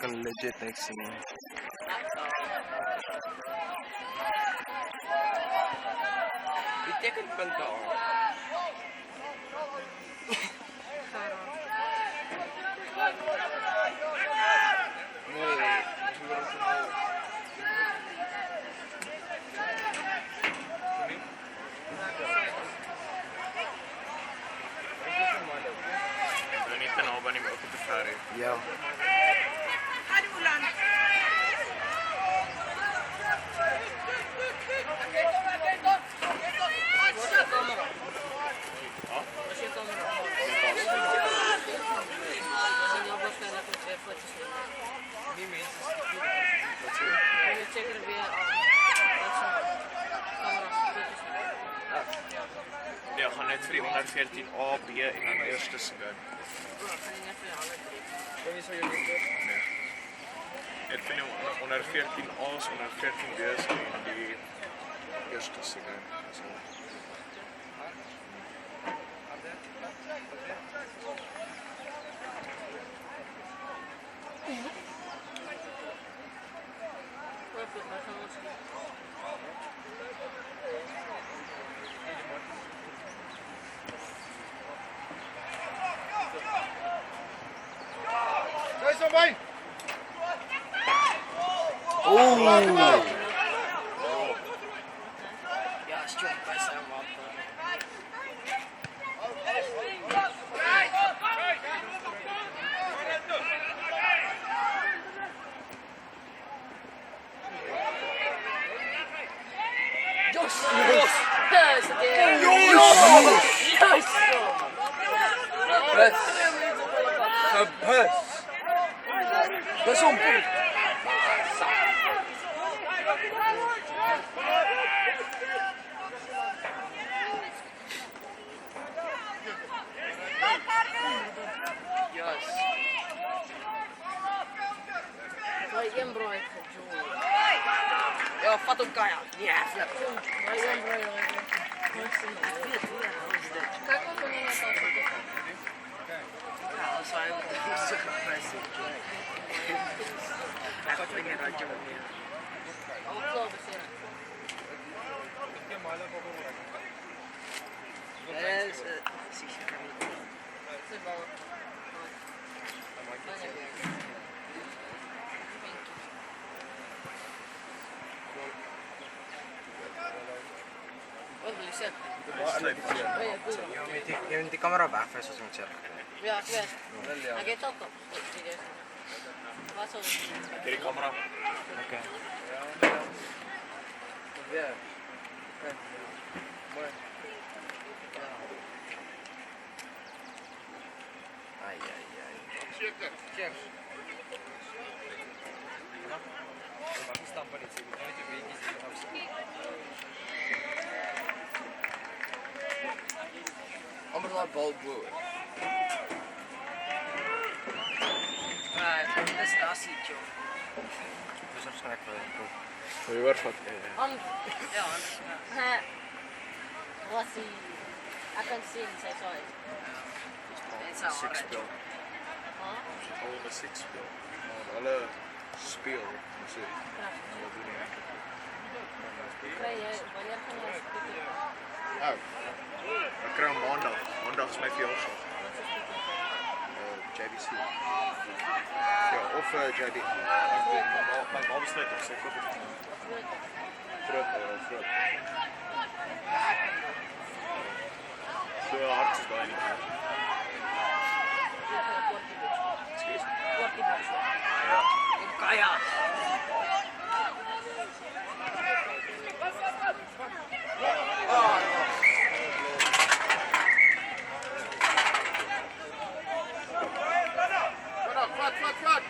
kan legit niks sien nie. Die tekenpunte al. Ja. Ja, gaan net vir die onder 14A, B en dan eerste sekound. Net vir die onder 14A's, onder 14B's en die eerste sekound. So. Ja, strong by sy maat. Jos! Yes, again! Yes! Bus. Gebus. Dis hom. Yes. Vai een brood gejoen. Ja, vat hom kaya. Ja, flip. Vai een brood. Kyk op wanneer jy daar is. Ja, ons hy moet so gepress. Ek het nie raak jy nie. Al klaar besig. Yes, seker. Sit maar. Wat wil jy sê? Jy moet die kamera wegvat soos ons sê. Ja, ek weet. Ek het ook op. Wat sou? Hierdie kamera. Okay. Ja. Mooi. Ai. Check. Amper daai bal bo. Dis dasie, joh. Dis waarskynlik wel. Jy hoor wat? Ja. Was hy ek kan sien sy sou. Dit sou Six speel. Al die six speel. Maar hulle speel, so. Wat doen jy? Kry jy wanneer gaan jy speel? Ek kry hom maandag. Maandag is my verjaarsdag. JBC. Ja, of JB. My ma besluit of sy koop dit. Groot. So hard is daai nie. Excuse. Ja. Kaya. Flat.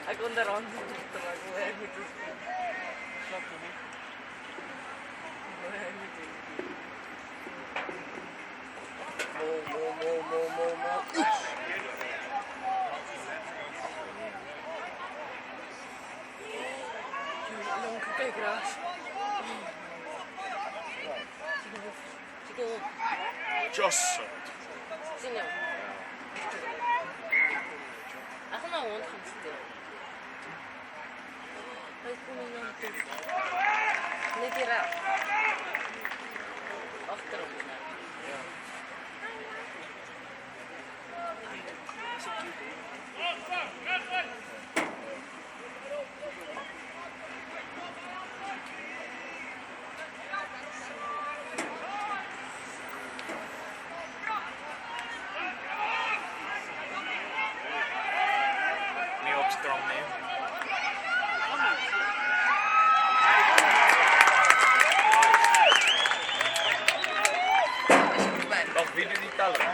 Ek onderaan zit er ook wel goed is. Snap je niet? Nunca tem graça. Fiquei Just so. sim, não. Ach, nou, want gaan ze doen. Ik kom hier nog toe. Niet hieruit. Achterom. Ja. Nie op strand neem. Wacht, wie doet die tellen?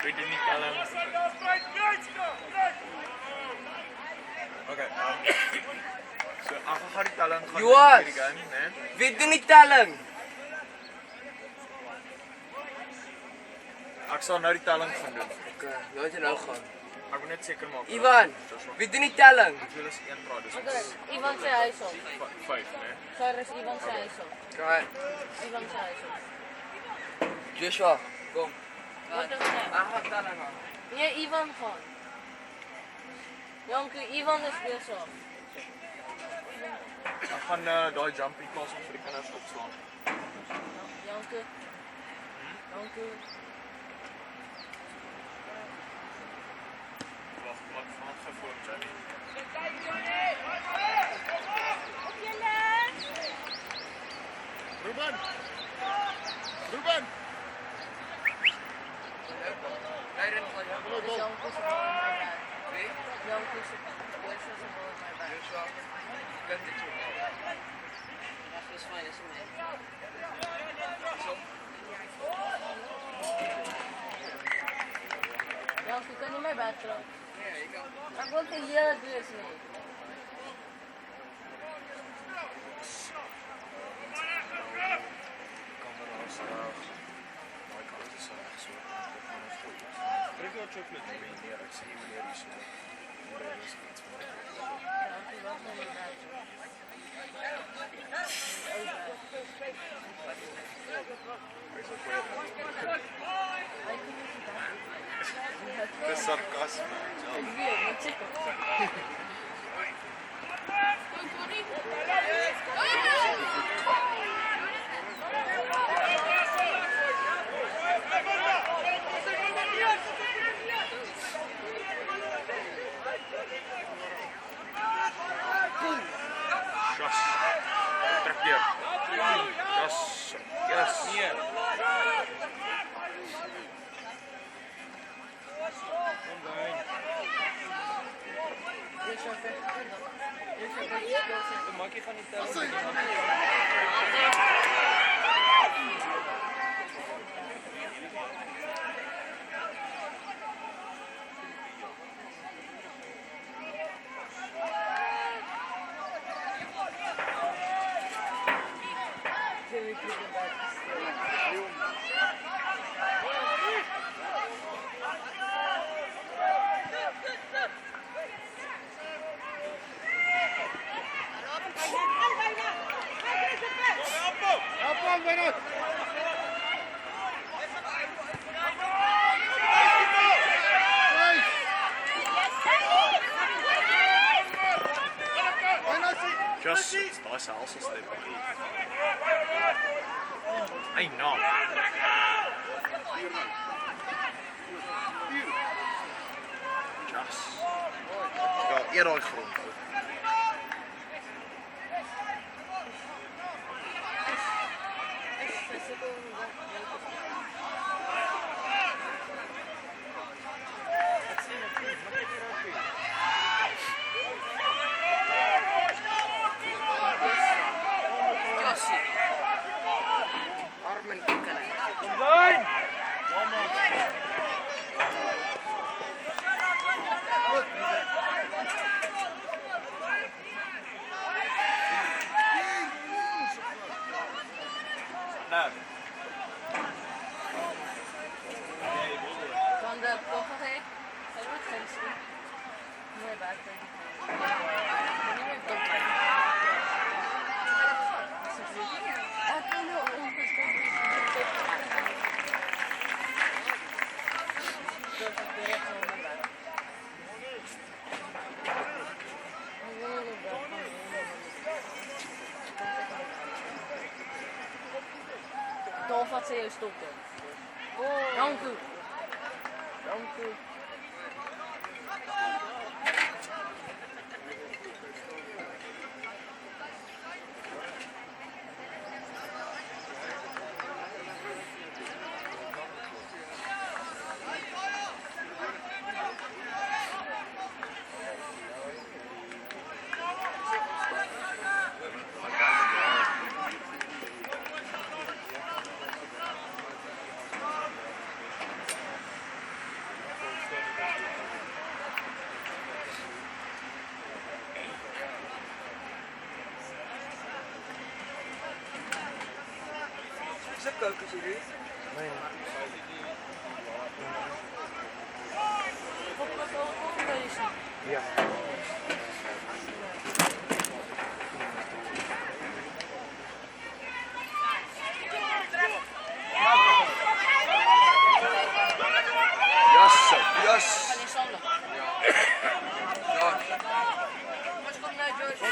Wie doet die tellen? Oké. So, ag gaan die telling gaan Joas! hierdie game, né? Wie doen die telling? Ek sal nou die telling gaan doen. Okay, laat jy nou gaan. Ek wil net seker maak. Ivan, wie doen die telling? Jy is 1 praat, dis Oké, Ivan zijn huis op. 5, né? Sorry, is Ivan zijn huis op. Okay. Ivan zijn huis op. Joshua, kom. Wat is dat? Ag, gaan telling aan. Nee, Ivan gewoon. Janke, Ivan is bezig. Ek gaan daai jumping klas vir die kinders opslaan. Janke. Janke. Wag, wat van voor Jenny. Ruben! Ruben! Ry dan gaan jy. Dus Janke is een bal in mijn buik. Wie? Janke is een bal in mijn buik. Joshua. Ken dit jou. Ja, is fijn, is mee. Janke, kan niet meer buiten. Nee, jy kan. Maar ik wil het hier dus niet. Kamera's reg. Daai kant is reg so. Trek jou chocolate mee neer. Ek sien meneer hier so. Daar is iets van. Janke, wat wil je buiten? Hy's op goeie. Dis sarkasme. Ik weet het, check het. Jas. Trek deur. Jas. Yes. Nee. Kom dan. Eerst even. Eerst even. Maak jy gaan nie tel. Just daai selfs step. Ai no. Just. Ja, eer daai grond. Josie. Armen kikker. Lyn. Nou. Van de koffer heen. Zijn we het Muy bad. Don't play. Då får jag stå där. Danku. Danku. Kalkış ediyor. Ja. Jassa, jas. Pani Sonda. Ja. Moet kom naar Joyce.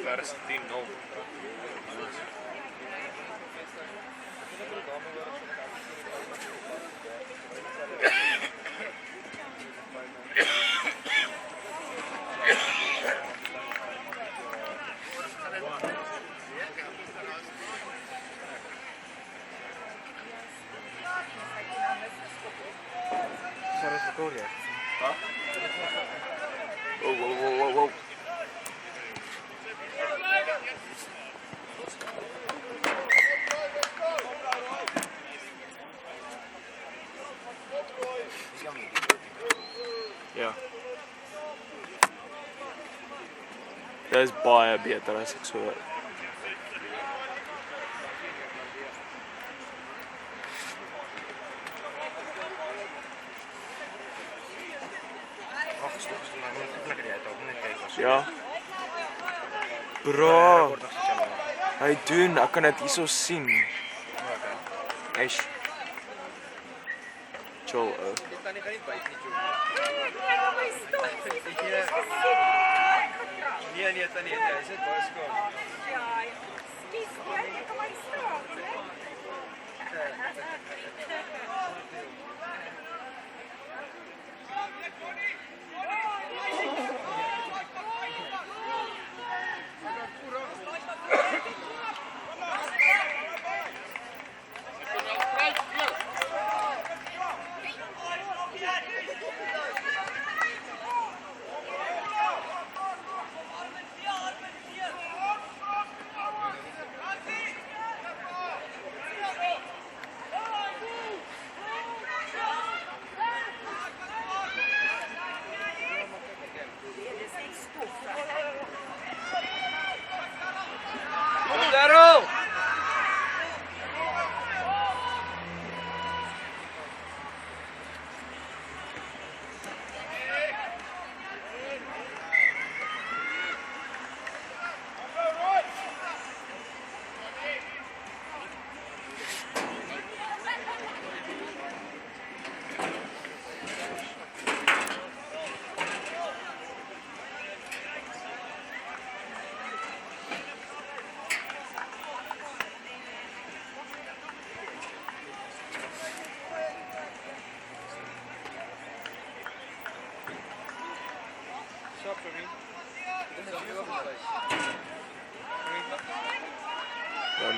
Värstin 0. Sarah Victoria. Va? Wow. Ja. Det is baie beter as ek so. Ja. Bro. Hy doen, ek kan dit hierso sien. Eish. Chill. Dit kan nie byt nie, Joe. Nee, tannie, hy sit baie skaam.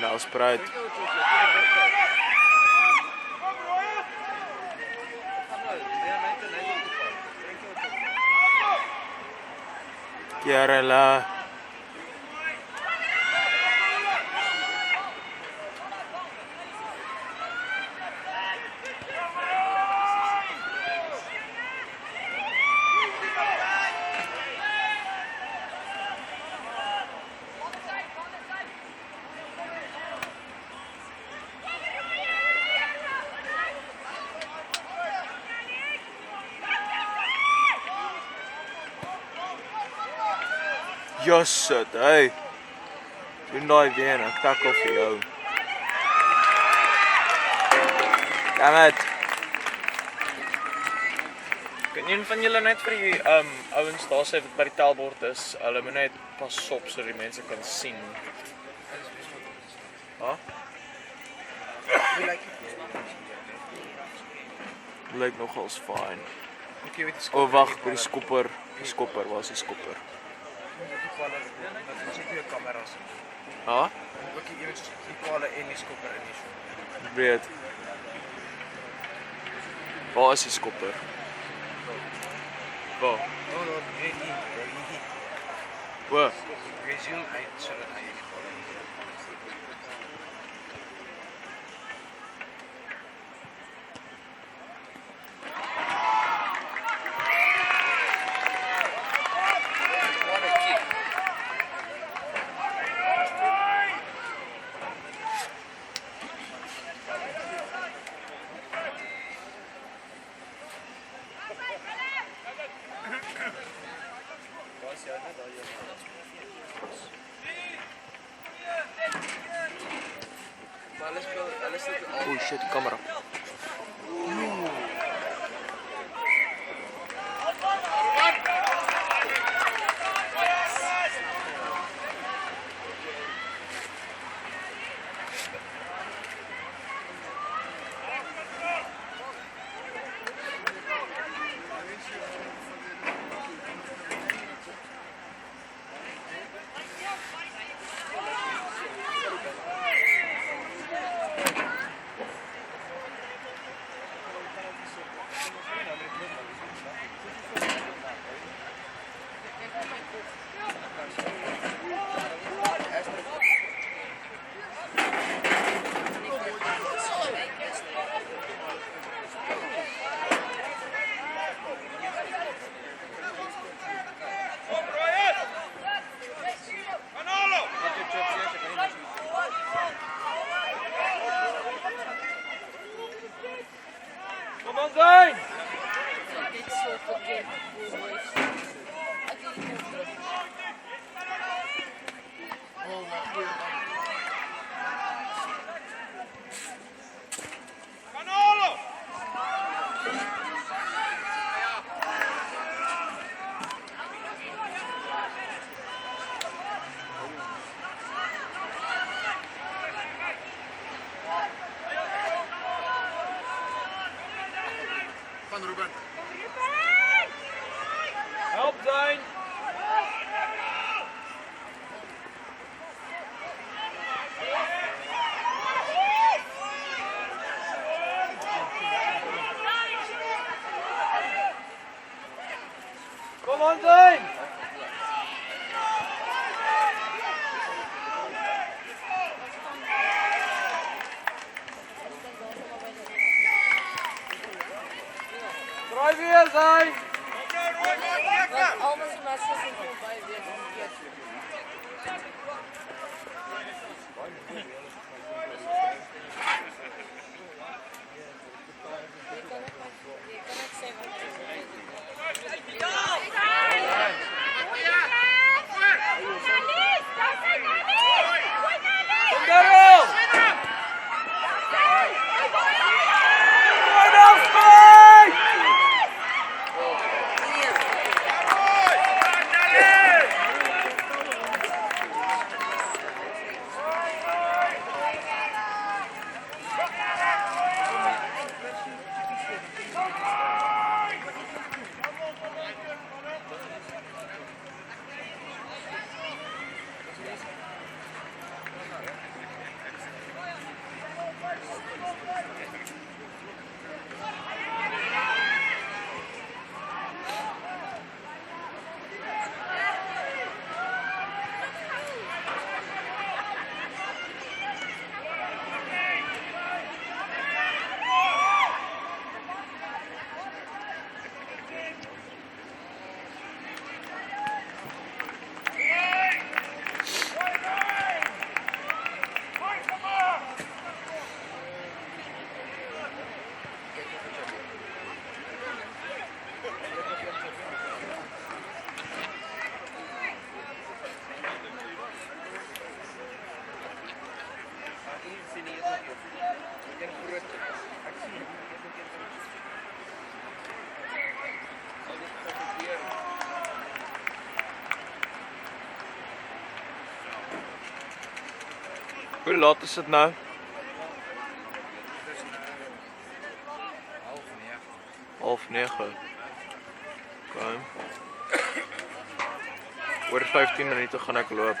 Nelspruit. Kerala. Yes, shit, hey. Doen daai weer, ek tackle vir jou. Damn it. Kan een van julle net vir die ouens daar sê wat by die tellbord is, hulle moet net pas op sodat die mense kan sien. Ha? Lyk nogals fyn. O wag, by die skopper. Die skopper, waar is die skopper? Ha? Ook die ewens die kwale en die skopper in die show. Weet. Waar is die skopper? Waar? Oh, no, nee. Waar? Resume uit sodat hy Oh shit, die camera. van Ruben. Help zijn! Kom aan zijn! Draai weer zijn! Al onze mensen zijn voorbij weer. Hoe laat is dit nou? Half 9. Okay. Oor 15 minute gaan ek loop.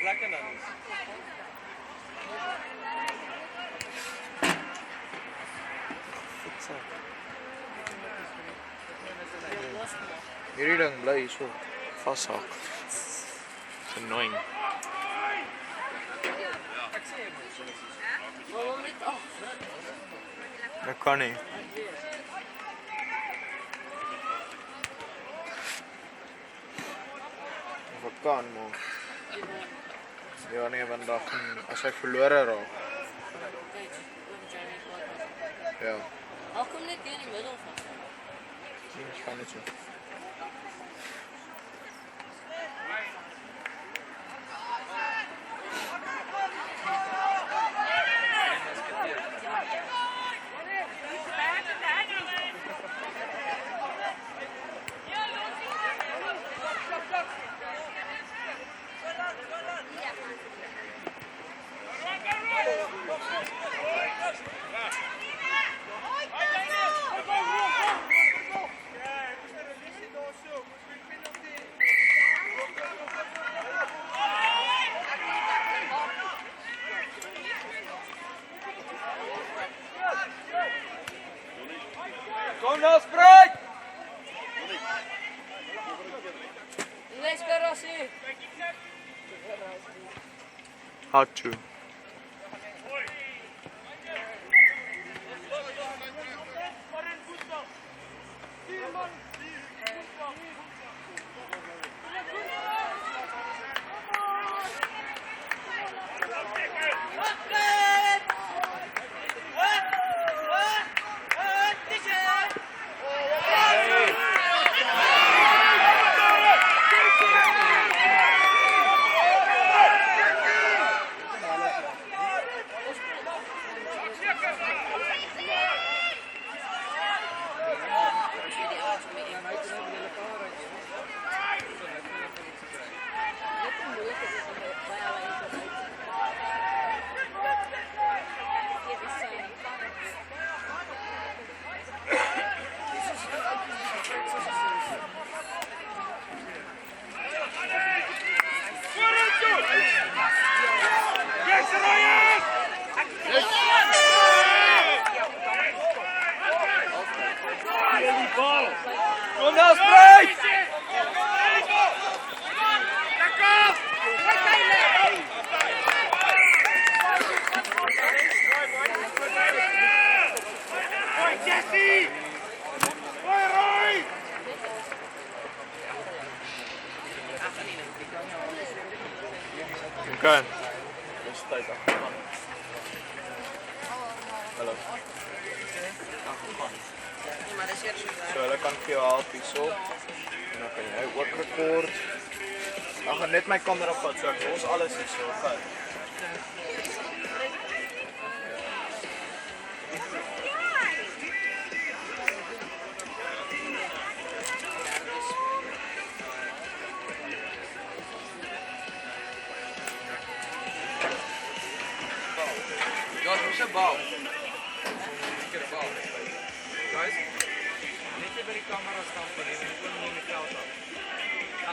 Lekker dan. Hierdie ding bly hier so vashak. It's annoying. Ek kan nie. Of ek kan, maar ja nee, vandag as ek verlore raak. Ja, How come net in die middel van? ek kan net so. Kom nou, spruit! Let's go, Rossi. Had to. Kom nou, spruit! Okay. Dis tyd afgegaan. Hallo. Ja, maar dis eers so So hulle kan vir jou help hierso. En dan kan jy ook rekord. Ek gaan net my kamera vat, so ek los alles hierso. Okay. Guys, where's the ball? Get a ball. Guys, net by die camera staan vir hom en ek wil nie in die veld af.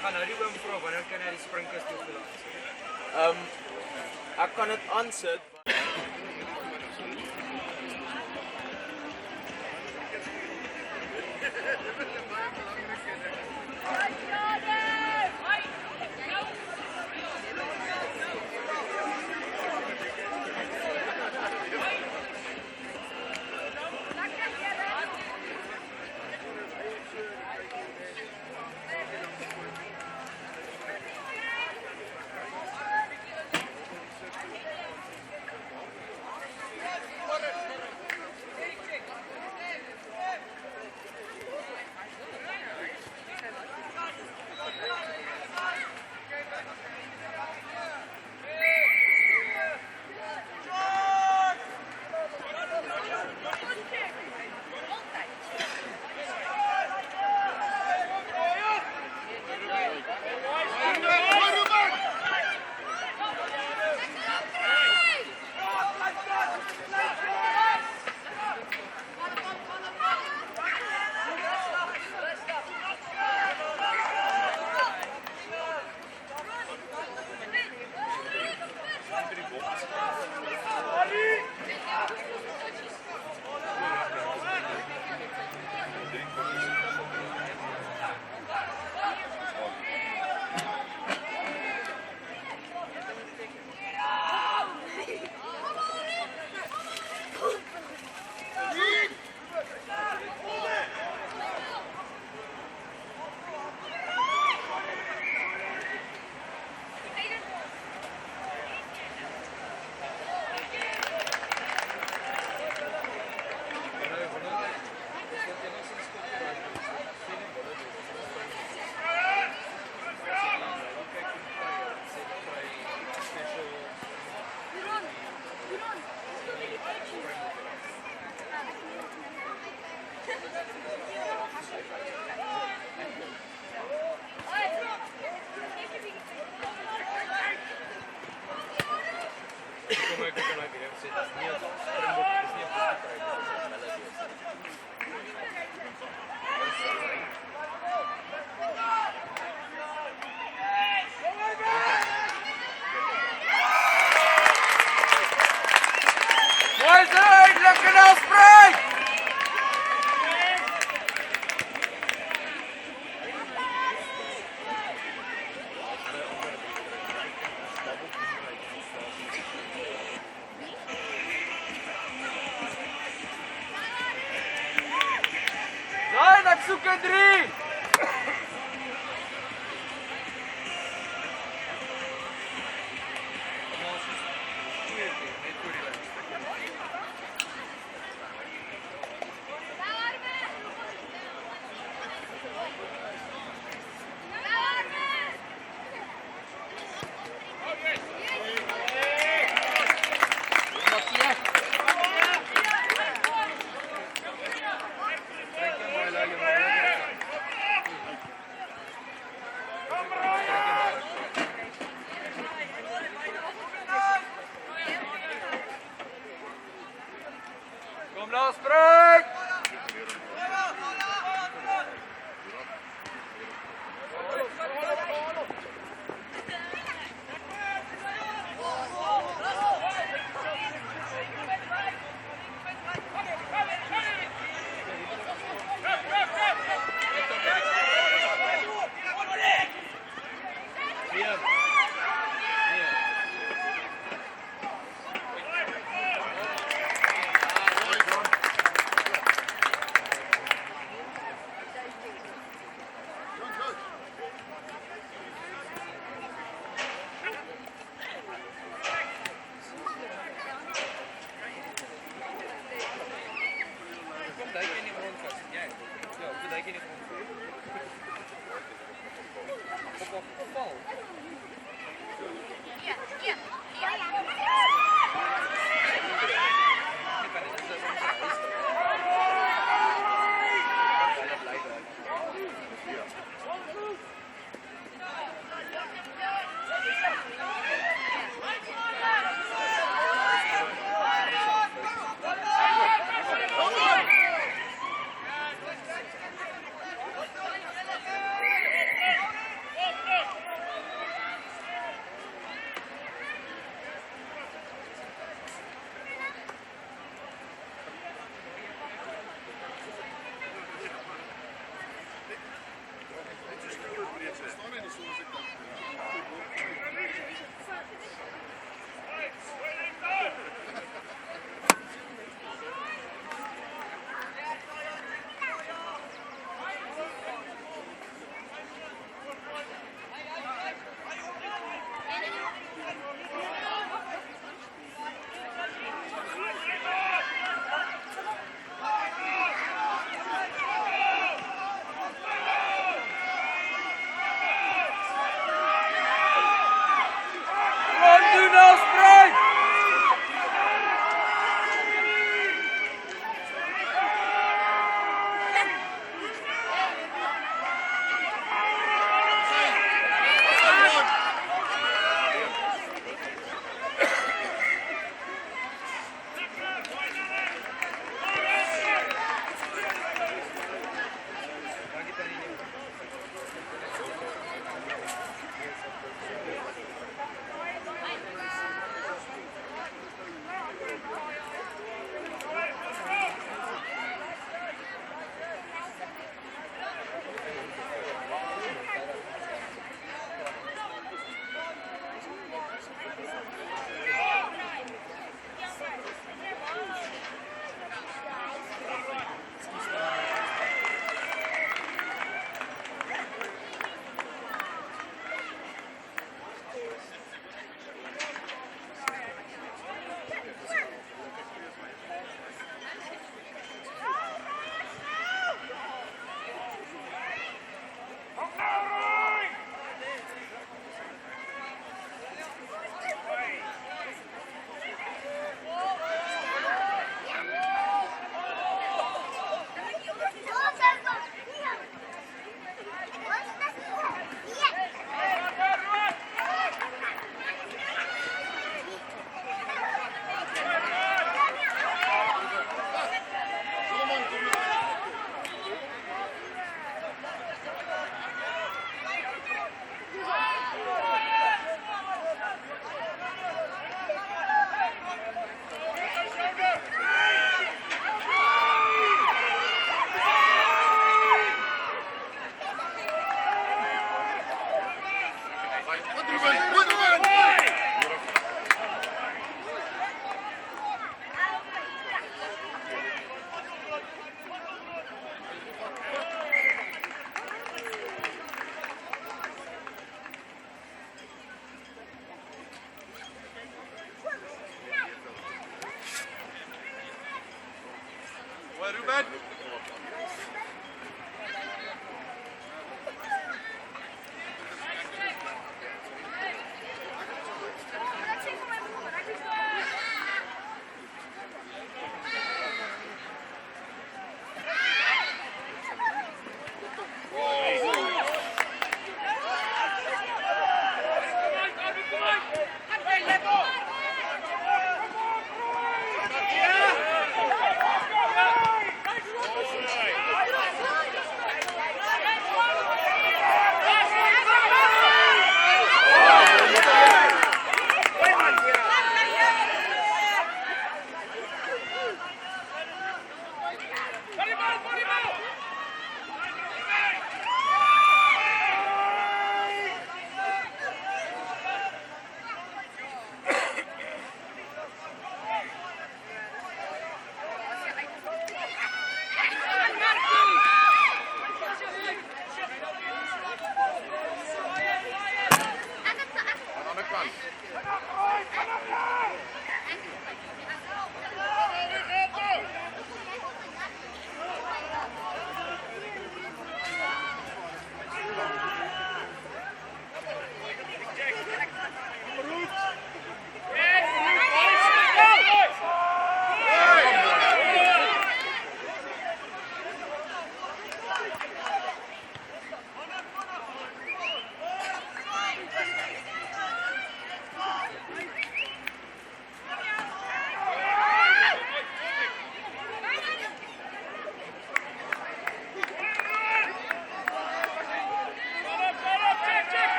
Ek gaan nou die oom vra wanneer kan hy die springkuste op laat. Ek kan dit aansit. Soeken 3!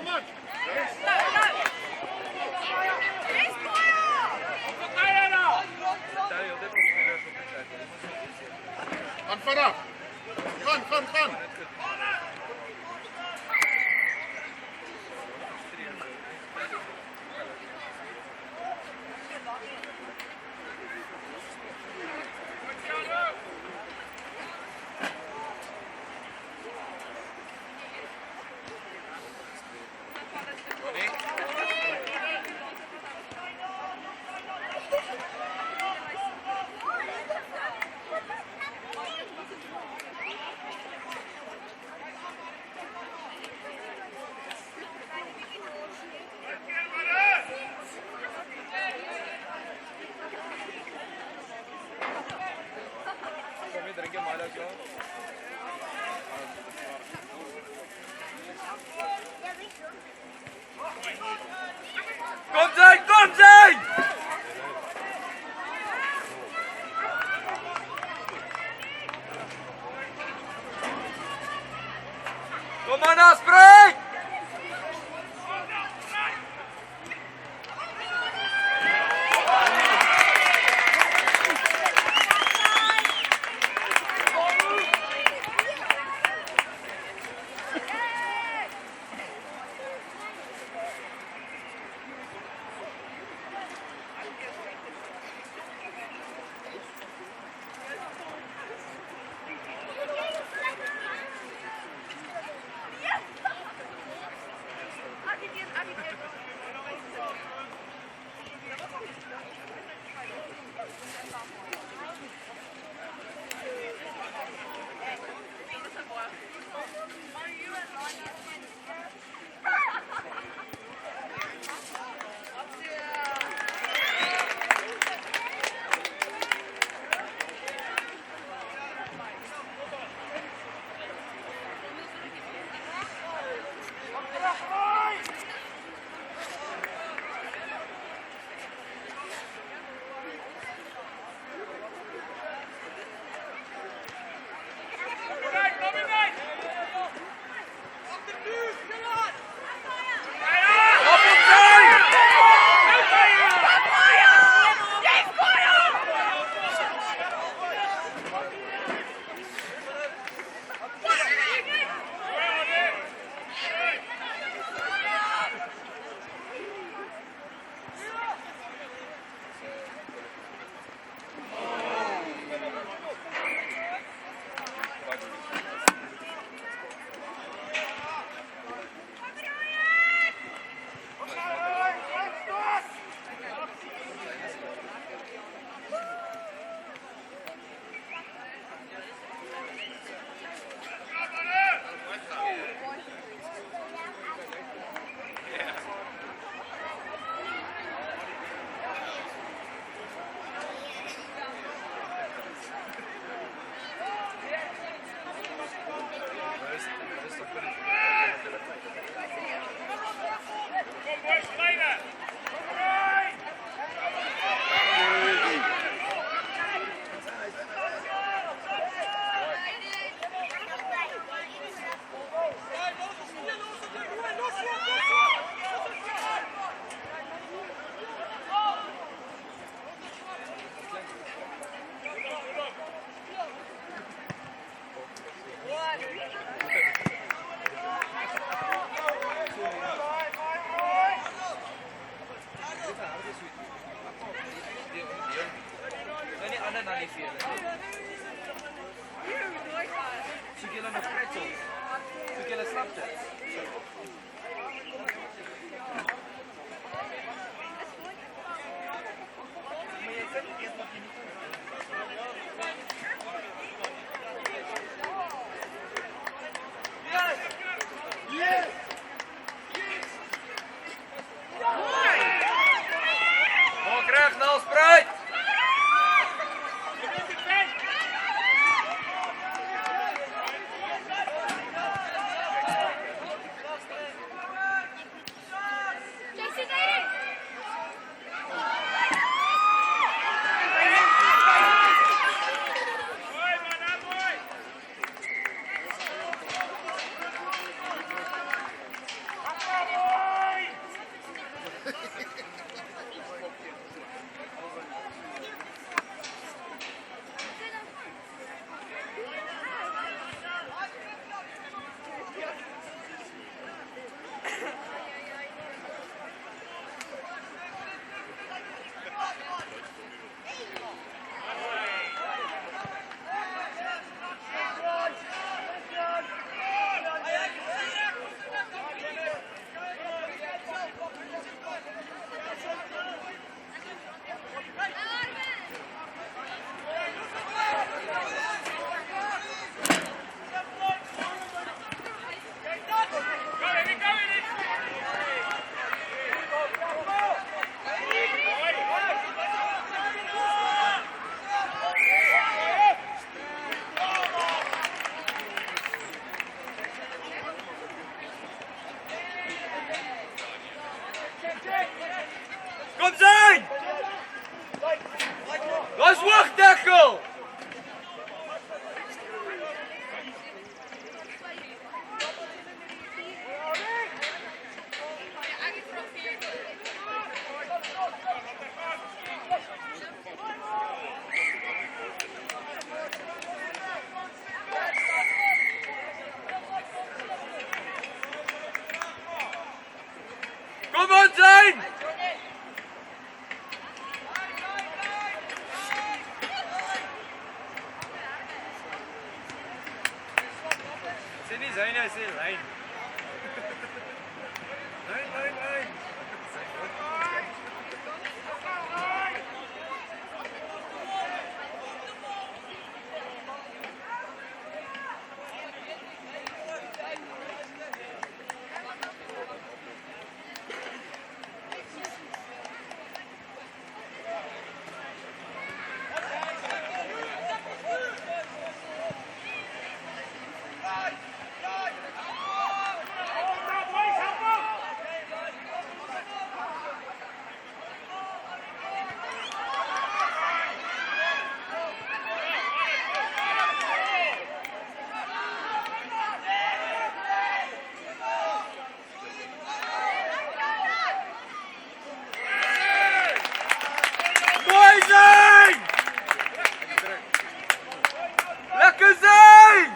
Gaan verder. Gaan. Kom hier, drinken maar lekker. Kom zijn! Kom maar na, spreek! Kom zijn! Los hoog, tackle! Kom on zijn! Sê nie syne, hy sê lyn. Lyn. Mooi zijn! Lekker zijn!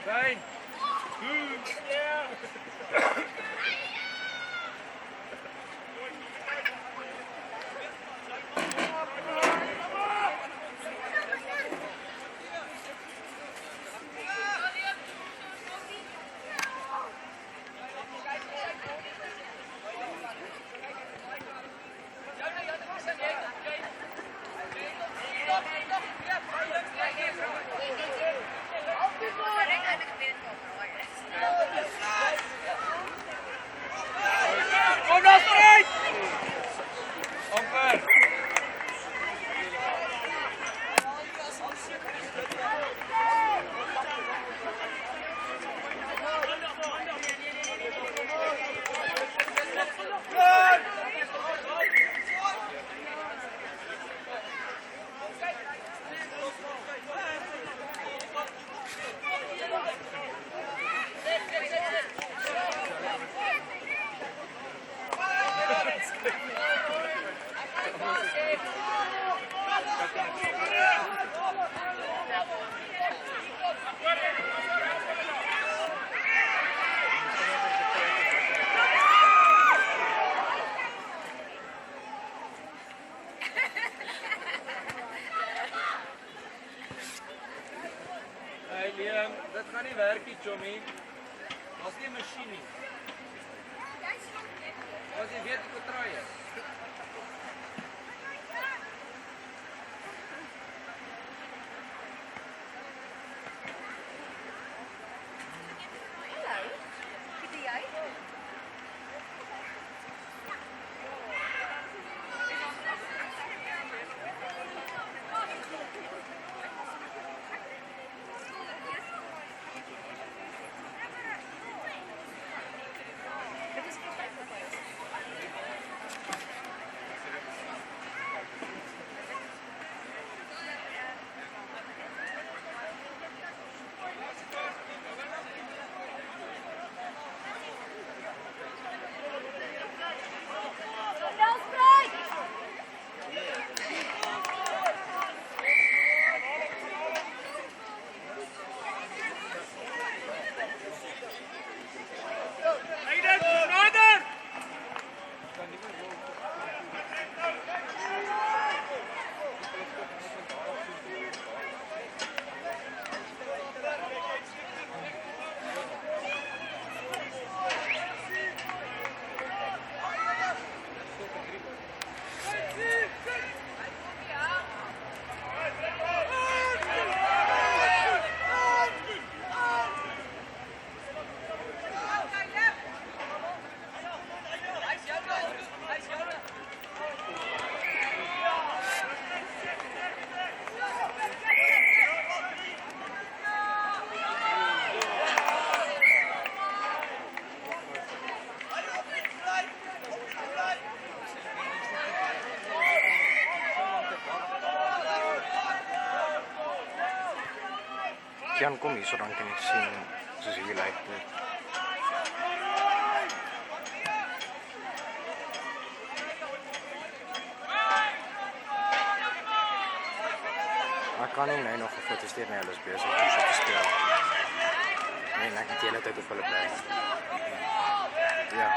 Fijn. Kom nou strijd! Amper. Hey Liam, dit gaan nie werk nie, Chommy. Daar's nie 'n masjien nie. As jy weet hoe traai is. Jan kom hier so dan kan jy sien soos hier lyk dit. Maar kan nie nou nog 'n foto stuur nie, hulle is besig om so te speel. Nee, ek het die hele tyd op hulle bly. Ja.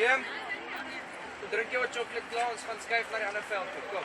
Neem. Drink jou 'n chocolate klaar, ons gaan skuif na die ander veld toe. Kom.